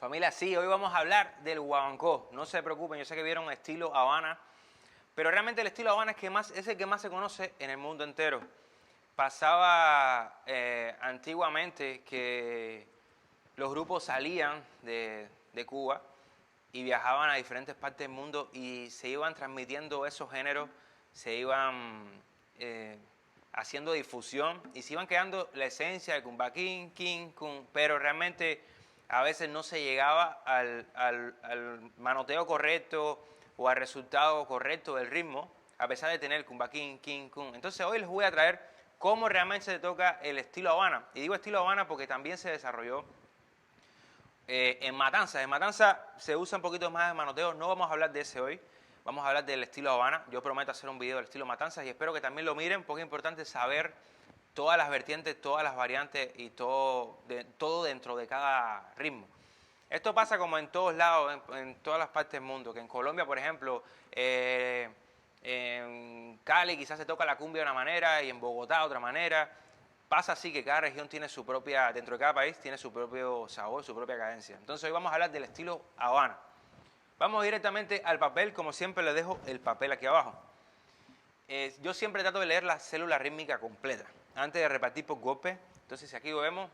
Familia, sí, hoy vamos a hablar del guaguancó. No se preocupen, yo sé que vieron estilo Habana, pero realmente el estilo Habana es el que más se conoce en el mundo entero. Pasaba antiguamente que los grupos salían de Cuba y viajaban a diferentes partes del mundo y se iban transmitiendo esos géneros, se iban haciendo difusión y se iban quedando la esencia de cumbaquín, king, cum, pero realmente a veces no se llegaba al manoteo correcto o al resultado correcto del ritmo, a pesar de tener cumbaquín, king, cum. Entonces hoy les voy a traer cómo realmente se toca el estilo Habana. Y digo estilo Habana porque también se desarrolló en Matanzas. En Matanzas se usa un poquito más de manoteo. No vamos a hablar de ese hoy. Vamos a hablar del estilo Habana. Yo prometo hacer un video del estilo Matanzas y espero que también lo miren porque es importante saber todas las vertientes, todas las variantes y todo dentro de cada ritmo. Esto pasa como en todos lados, en todas las partes del mundo, que en Colombia, por ejemplo, en Cali quizás se toca la cumbia de una manera y en Bogotá de otra manera. Pasa así que cada región tiene su propia, dentro de cada país tiene su propio sabor, su propia cadencia. Entonces hoy vamos a hablar del estilo Habana. Vamos directamente al papel, como siempre les dejo el papel aquí abajo. Yo siempre trato de leer la célula rítmica completa, antes de repartir por golpe. Entonces si aquí lo vemos,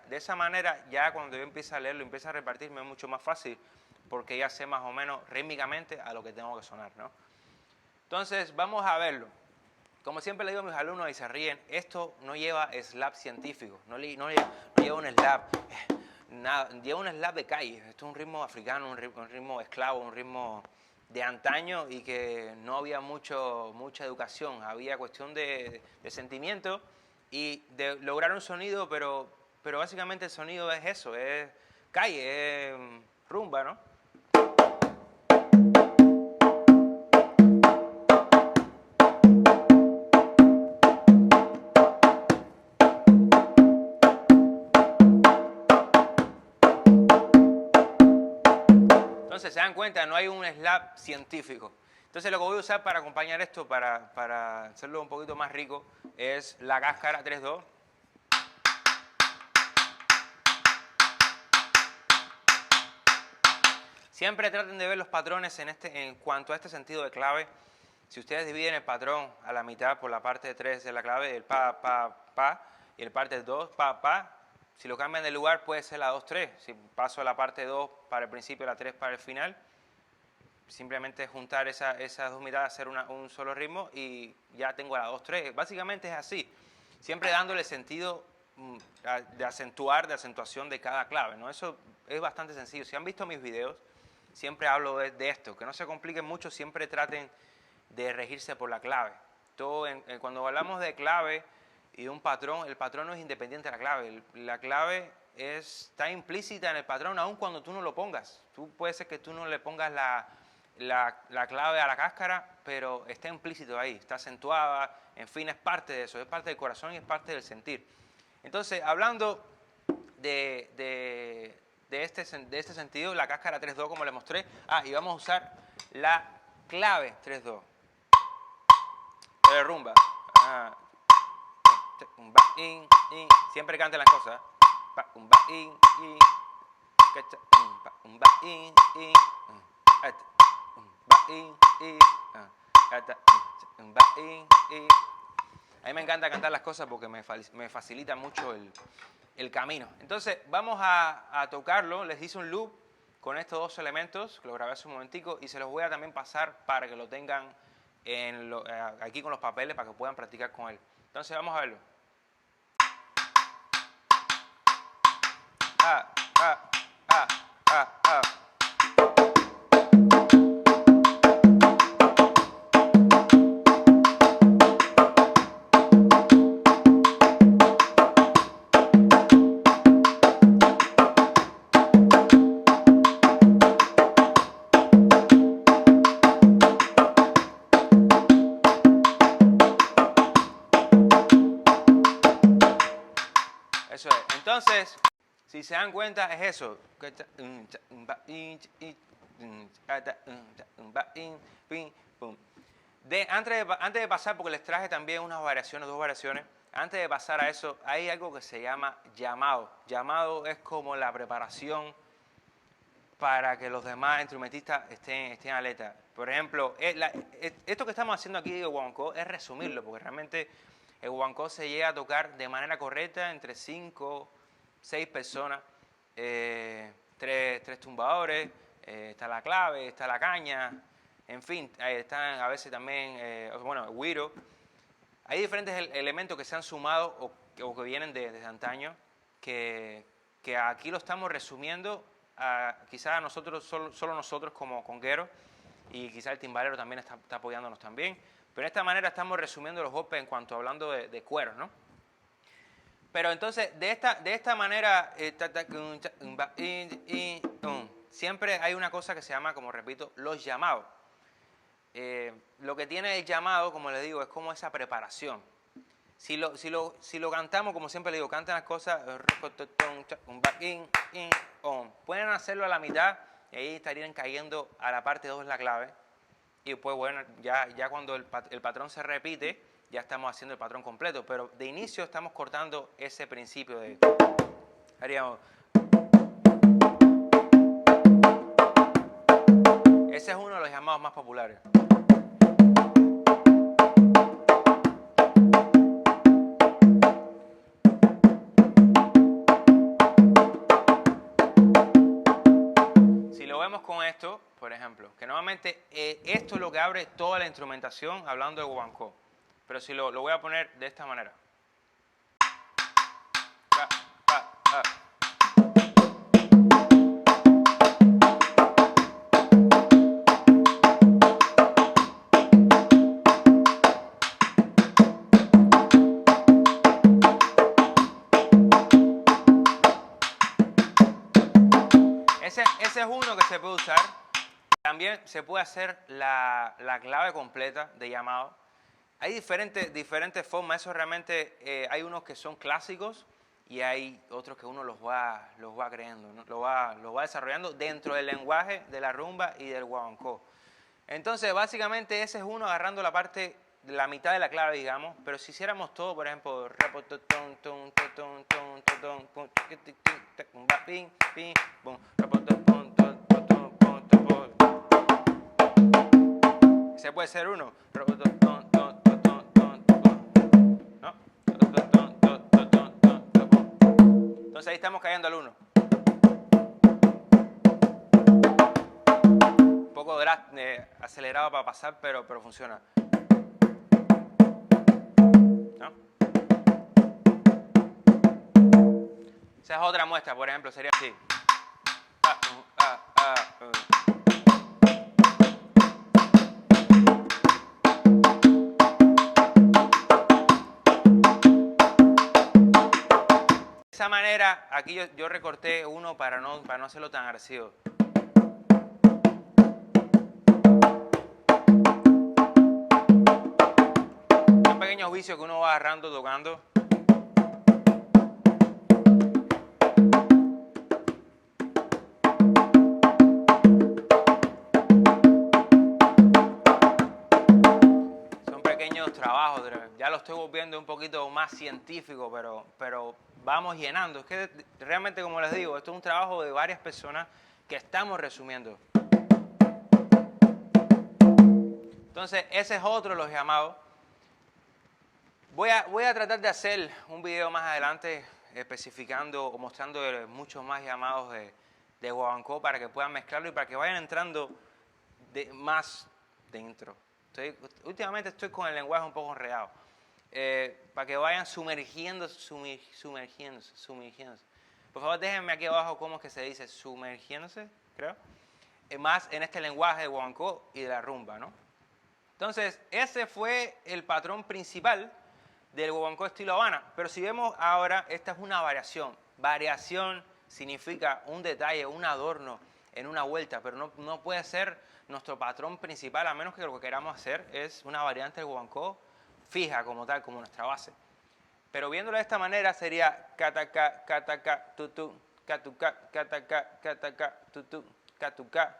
de esa manera ya cuando yo empiezo a leerlo, empiezo a repartirme es mucho más fácil porque ya sé más o menos rítmicamente a lo que tengo que sonar, ¿no? Entonces vamos a verlo. Como siempre le digo a mis alumnos y se ríen, esto no lleva slap científico, no lleva un slap, nada, lleva un slap de calle. Esto es un ritmo africano, un ritmo esclavo, un ritmo de antaño y que no había mucha educación, había cuestión de sentimiento y de lograr un sonido, pero básicamente el sonido es eso, es calle, es rumba, ¿no? Entonces se dan cuenta, no hay un slap científico. Entonces lo que voy a usar para acompañar esto, para hacerlo un poquito más rico, es la cáscara 3-2. Siempre traten de ver los patrones en cuanto a este sentido de clave. Si ustedes dividen el patrón a la mitad por la parte de 3 de la clave, el pa, pa, pa, y el parte 2, pa, pa, si lo cambian de lugar puede ser la 2-3. Si paso la parte 2 para el principio y la 3 para el final, simplemente juntar esas dos mitades, hacer un solo ritmo y ya tengo la 2-3. Básicamente es así, siempre dándole sentido de acentuación de cada clave, ¿no? Eso es bastante sencillo. Si han visto mis videos, siempre hablo de esto, que no se compliquen mucho, siempre traten de regirse por la clave. Cuando hablamos de clave y un patrón, el patrón no es independiente de la clave. La clave está implícita en el patrón aun cuando tú no lo pongas. Puede ser que tú no le pongas la clave a la cáscara, pero está implícito ahí, está acentuada, en fin, es parte de eso, es parte del corazón y es parte del sentir. Entonces, hablando de este sentido, la cáscara 3-2 como les mostré, y vamos a usar la clave 3-2 de rumba. Siempre canten las cosas. A mí me encanta cantar las cosas porque me facilita mucho el camino. Entonces vamos a tocarlo. Les hice un loop con estos dos elementos, que lo grabé hace un momentico, y se los voy a también pasar para que lo tengan aquí con los papeles, para que puedan practicar con él. Entonces vamos a verlo. Eso es. Entonces, si se dan cuenta, es eso. Antes de pasar, porque les traje también unas variaciones, dos variaciones. Antes de pasar a eso, hay algo que se llama llamado. Llamado es como la preparación para que los demás instrumentistas estén alerta. Por ejemplo, esto que estamos haciendo aquí de guaguancó es resumirlo, porque realmente el guaguancó se llega a tocar de manera correcta entre 5, 6 personas, 3 tumbadores, está la clave, está la caña, en fin, están a veces también, bueno, el güiro. Hay diferentes elementos que se han sumado o que vienen desde antaño, que aquí lo estamos resumiendo quizás a nosotros, solo nosotros como congueros, y quizás el timbalero también está apoyándonos también, pero de esta manera estamos resumiendo los golpes en cuanto hablando de cueros, ¿no? Pero entonces, de esta manera, siempre hay una cosa que se llama, como repito, los llamados. Lo que tiene el llamado, como les digo, es como esa preparación. Si lo cantamos, como siempre le digo, cantan las cosas, pueden hacerlo a la mitad y ahí estarían cayendo a la parte 2 la clave. Y después, bueno, ya cuando el patrón se repite, ya estamos haciendo el patrón completo. Pero de inicio estamos cortando ese principio de... Haríamos... Ese es uno de los llamados más populares. Con esto, por ejemplo, que normalmente esto es lo que abre toda la instrumentación hablando de guaguancó, pero si lo voy a poner de esta manera. Ese es uno que se puede usar. También se puede hacer la clave completa de llamado. Hay diferentes formas. Eso realmente hay unos que son clásicos y hay otros que uno los va creando, ¿no? Los va desarrollando dentro del lenguaje de la rumba y del guaguancó. Entonces, básicamente ese es uno agarrando la mitad de la clave, digamos, pero si hiciéramos todo, por ejemplo, se puede ser uno, ¿no? Entonces ahí estamos cayendo al uno. Un poco acelerado para pasar, pero funciona. ¿No? Esa es otra muestra, por ejemplo, sería así. De esa manera, aquí yo recorté uno para no hacerlo tan agresivo. Son pequeños vicios que uno va agarrando, tocando. Son pequeños trabajos, ya lo estoy volviendo un poquito más científico, pero vamos llenando. Es que realmente, como les digo, esto es un trabajo de varias personas que estamos resumiendo. Entonces, ese es otro de los llamados. Voy a tratar de hacer un video más adelante especificando o mostrando muchos más llamados de guaguancó para que puedan mezclarlo y para que vayan entrando más dentro. Últimamente estoy con el lenguaje un poco enredado. Para que vayan sumergiéndose. Por favor, déjenme aquí abajo cómo es que se dice sumergiéndose, creo. Más en este lenguaje de guaguancó y de la rumba, ¿no? Entonces, ese fue el patrón principal del guaguancó estilo Habana. Pero si vemos ahora, esta es una variación. Variación significa un detalle, un adorno en una vuelta, pero no puede ser nuestro patrón principal, a menos que lo que queramos hacer es una variante del guaguancó fija como tal, como nuestra base. Pero viéndolo de esta manera sería cataca, cataca, tutu, catuca, cataca, cataca, tutu, catuca.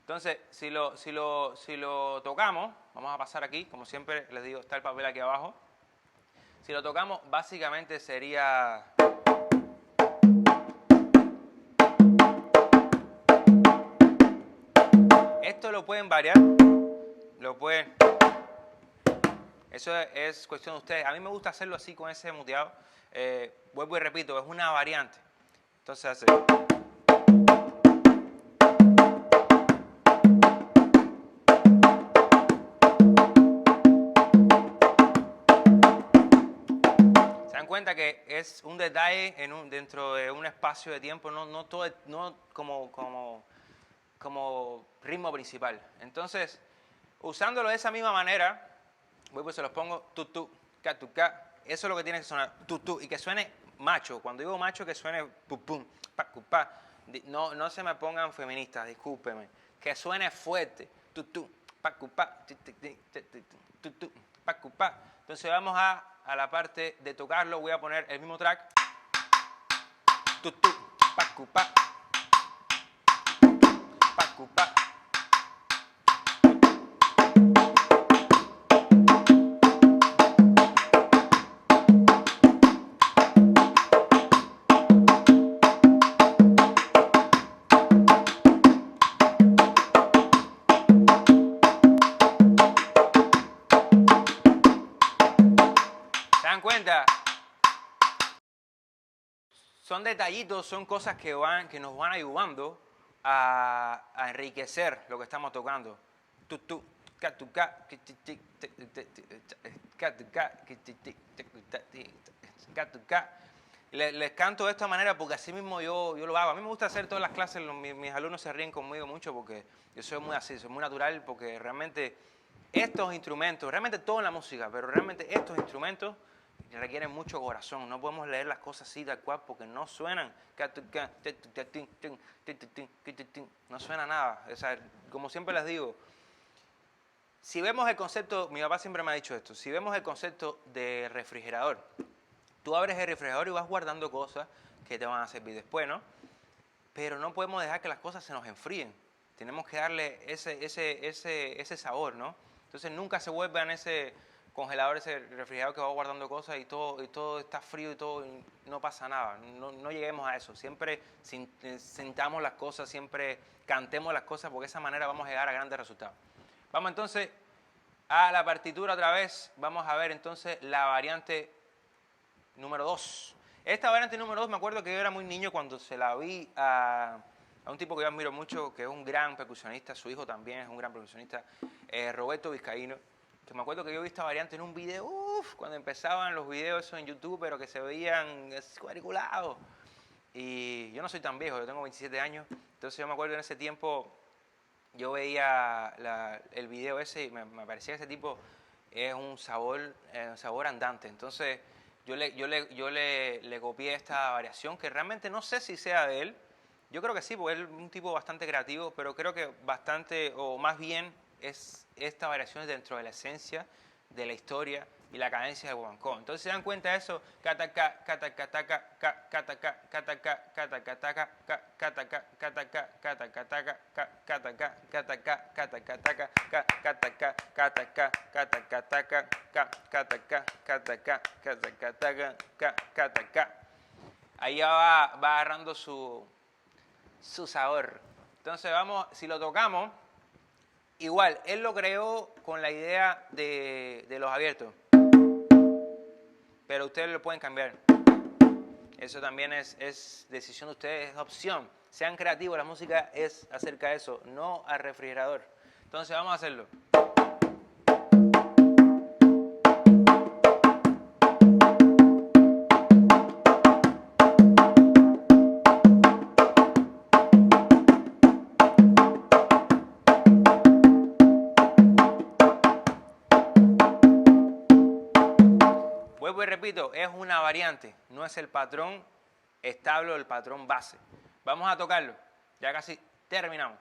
Entonces, si lo tocamos, vamos a pasar aquí, como siempre les digo, está el papel aquí abajo. Si lo tocamos, básicamente sería... Esto lo pueden variar, lo pueden... Eso es cuestión de ustedes. A mí me gusta hacerlo así con ese muteado. Vuelvo y repito, es una variante. Entonces hace... Cuenta que es un detalle dentro de un espacio de tiempo, no todo, no como ritmo principal. Entonces, usándolo de esa misma manera, pues se los pongo tu tu ca. Eso es lo que tiene que sonar tu y que suene macho. Cuando digo macho, que suene pum pum pa cu pa. No se me pongan feministas, discúlpenme. Que suene fuerte. Tu pa cu pa tu pa cu pa. Entonces vamos a la parte de tocarlo, voy a poner el mismo track. Pa cu pa cu pa. Cuenta, son detallitos, son cosas que nos van ayudando a enriquecer lo que estamos tocando. Les canto de esta manera porque así mismo yo lo hago. A mí me gusta hacer todas las clases, mis alumnos se ríen conmigo mucho porque yo soy muy así, soy muy natural, porque realmente estos instrumentos, realmente todo en la música, pero realmente estos instrumentos requieren mucho corazón. No podemos leer las cosas así tal cual porque no suenan. No suena nada. O sea, como siempre les digo, si vemos el concepto, mi papá siempre me ha dicho esto, si vemos el concepto de refrigerador, tú abres el refrigerador y vas guardando cosas que te van a servir después, ¿no? Pero no podemos dejar que las cosas se nos enfríen. Tenemos que darle ese sabor, ¿no? Entonces nunca se vuelvan ese congelador, ese refrigerador que va guardando cosas y todo está frío y no pasa nada. No lleguemos a eso. Siempre sintamos las cosas, siempre cantemos las cosas, porque de esa manera vamos a llegar a grandes resultados. Vamos entonces a la partitura otra vez. Vamos a ver entonces la variante número 2. Esta variante número 2, me acuerdo que yo era muy niño cuando se la vi a un tipo que yo admiro mucho, que es un gran percusionista, su hijo también es un gran percusionista, Roberto Vizcaíno, que me acuerdo que yo vi esta variante en un video, cuando empezaban los videos eso en YouTube, pero que se veían cuadriculados. Y yo no soy tan viejo, yo tengo 27 años, entonces yo me acuerdo en ese tiempo, yo veía el video ese y me parecía que ese tipo es un sabor andante. Entonces yo le copié esta variación, que realmente no sé si sea de él. Yo creo que sí, porque él es un tipo bastante creativo, pero creo que bastante, o más bien, es esta variación dentro de la esencia de la historia y la cadencia de guaguancó. Entonces se dan cuenta de eso, ahí ya va agarrando su sabor. Entonces vamos, si lo tocamos, igual, él lo creó con la idea de los abiertos, pero ustedes lo pueden cambiar. Eso también es decisión de ustedes, es opción. Sean creativos, la música es acerca de eso, no al refrigerador. Entonces vamos a hacerlo. Vuelvo y repito, es una variante, no es el patrón estable o el patrón base. Vamos a tocarlo, ya casi terminamos.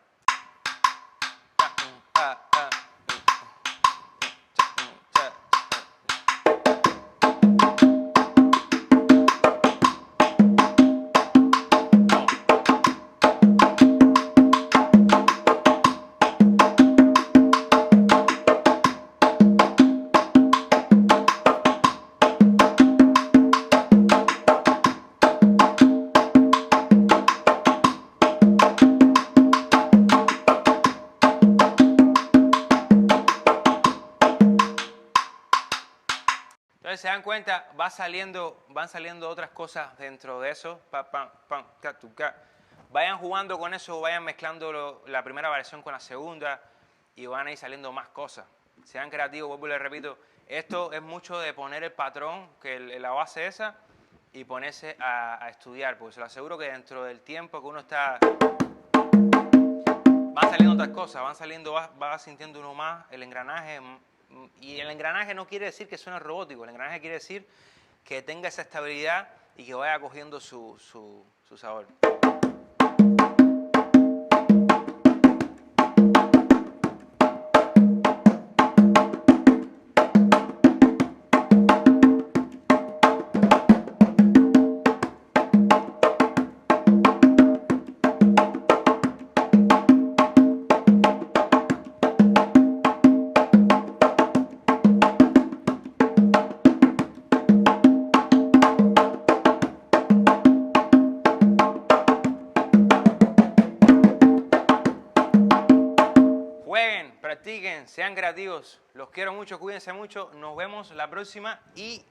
Entonces se dan cuenta, van saliendo otras cosas dentro de eso. Vayan jugando con eso, vayan mezclando la primera variación con la segunda y van a ir saliendo más cosas. Sean creativos, vuelvo y les repito, esto es mucho de poner el patrón, que la base esa, y ponerse a estudiar, porque se lo aseguro que dentro del tiempo que uno está, van saliendo otras cosas, va sintiendo uno más el engranaje, y el engranaje no quiere decir que suene robótico, el engranaje quiere decir que tenga esa estabilidad y que vaya cogiendo su sabor. Jueguen, practiquen, sean creativos. Los quiero mucho, cuídense mucho. Nos vemos la próxima y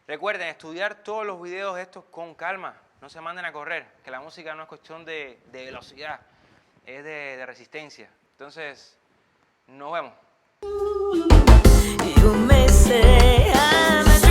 recuerden estudiar todos los videos estos con calma. No se manden a correr, que la música no es cuestión de velocidad, es de resistencia. Entonces, nos vemos. You may say I'm